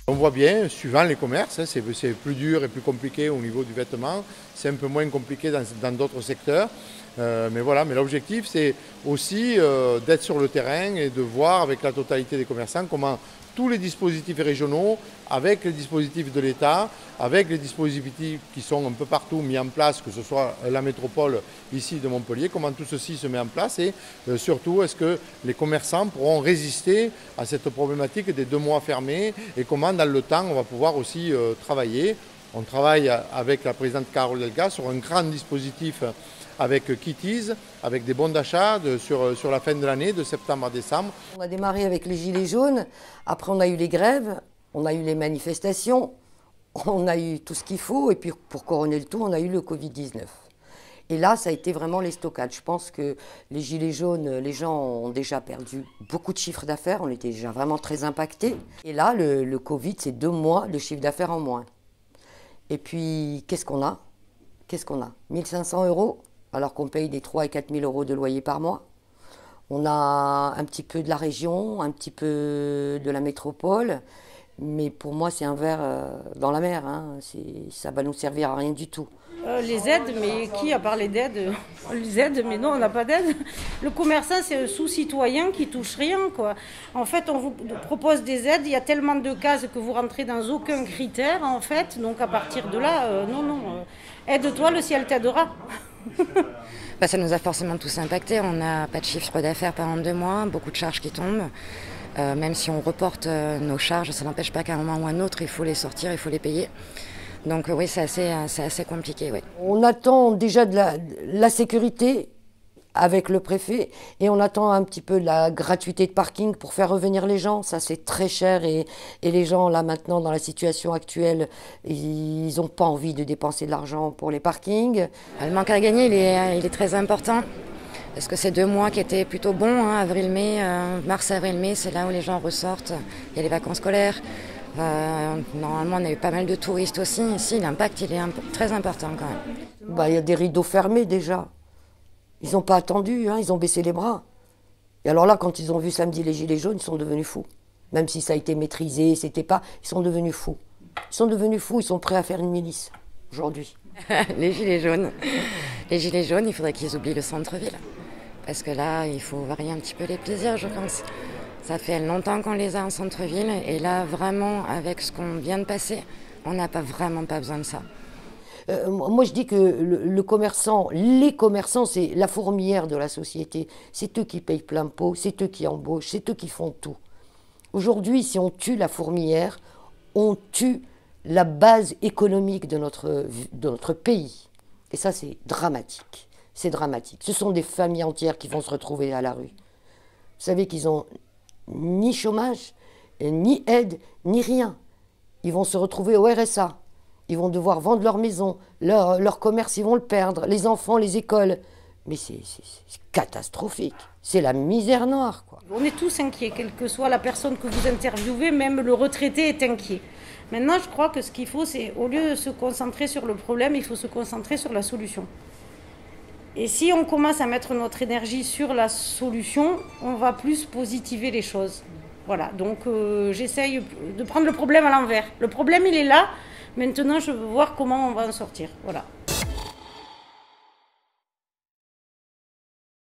On voit bien, suivant les commerces, c'est plus dur et plus compliqué au niveau du vêtement, c'est un peu moins compliqué dans d'autres secteurs. Mais voilà, mais l'objectif c'est aussi d'être sur le terrain et de voir avec la totalité des commerçants comment tous les dispositifs régionaux, avec les dispositifs de l'État, avec les dispositifs qui sont un peu partout mis en place, que ce soit la métropole ici de Montpellier, comment tout ceci se met en place et surtout est-ce que les commerçants pourront résister à cette problématique des 2 mois fermés et comment dans le temps on va pouvoir aussi travailler. On travaille avec la présidente Carole Delga sur un grand dispositif avec Kitties, avec des bons d'achat sur la fin de l'année, de septembre à décembre. On a démarré avec les gilets jaunes, après on a eu les grèves, on a eu les manifestations, on a eu tout ce qu'il faut, et puis pour couronner le tout, on a eu le Covid-19. Et là, ça a été vraiment les stockades. Je pense que les gilets jaunes, les gens ont déjà perdu beaucoup de chiffre d'affaires, on était déjà vraiment très impactés. Et là, le Covid, c'est 2 mois de chiffre d'affaires en moins. Et puis, qu'est-ce qu'on a? 1500 € alors qu'on paye des 3 000 et 4 000 € de loyer par mois. On a un petit peu de la région, un petit peu de la métropole, mais pour moi c'est un verre dans la mer, hein. Ça va nous servir à rien du tout. Les aides, mais qui a parlé d'aide? Les aides, mais non, on n'a pas d'aide. Le commerçant, c'est un sous-citoyen qui touche rien, quoi. En fait, on vous propose des aides, il y a tellement de cases que vous rentrez dans aucun critère, en fait. Donc à partir de là, non, aide-toi, le ciel t'aidera. Ça nous a forcément tous impactés. On n'a pas de chiffre d'affaires pendant 2 mois, beaucoup de charges qui tombent. Même si on reporte nos charges, ça n'empêche pas qu'à un moment ou à un autre, il faut les sortir, il faut les payer. Donc oui, c'est assez compliqué. Oui. On attend déjà de la sécurité avec le préfet et on attend un petit peu de la gratuité de parking pour faire revenir les gens. Ça, c'est très cher et les gens, là, maintenant, dans la situation actuelle, ils n'ont pas envie de dépenser de l'argent pour les parkings. Le manque à gagner, il est très important. Parce que ces 2 mois qui étaient plutôt bons, hein, avril-mai, mars, avril-mai, c'est là où les gens ressortent. Il y a les vacances scolaires. Normalement, on a eu pas mal de touristes aussi. Ici, l'impact, il est très important quand même. Il y a des rideaux fermés déjà. Ils n'ont pas attendu, hein, ils ont baissé les bras. Et alors là, quand ils ont vu samedi les gilets jaunes, ils sont devenus fous. Même si ça a été maîtrisé, c'était pas... Ils sont devenus fous. Ils sont devenus fous, ils sont prêts à faire une milice, aujourd'hui. Les gilets jaunes, il faudrait qu'ils oublient le centre-ville. Parce que là, il faut varier un petit peu les plaisirs, je pense. Ça fait longtemps qu'on les a en centre-ville. Et là, vraiment, avec ce qu'on vient de passer, on n'a vraiment pas besoin de ça. Moi, je dis que les commerçants, c'est la fourmilière de la société. C'est eux qui payent plein pot, c'est eux qui embauchent, c'est eux qui font tout. Aujourd'hui, si on tue la fourmilière, on tue la base économique de notre pays. Et ça, c'est dramatique. C'est dramatique. Ce sont des familles entières qui vont se retrouver à la rue. Vous savez qu'ils n'ont ni chômage, ni aide, ni rien. Ils vont se retrouver au RSA. Ils vont devoir vendre leur maison, leur commerce, ils vont le perdre, les enfants, les écoles. Mais c'est catastrophique. C'est la misère noire, quoi. On est tous inquiets, quelle que soit la personne que vous interviewez, même le retraité est inquiet. Maintenant, je crois que ce qu'il faut, c'est, au lieu de se concentrer sur le problème, il faut se concentrer sur la solution. Et si on commence à mettre notre énergie sur la solution, on va plus positiver les choses. Voilà, donc j'essaye de prendre le problème à l'envers. Le problème, il est là. Maintenant, je veux voir comment on va en sortir. Voilà.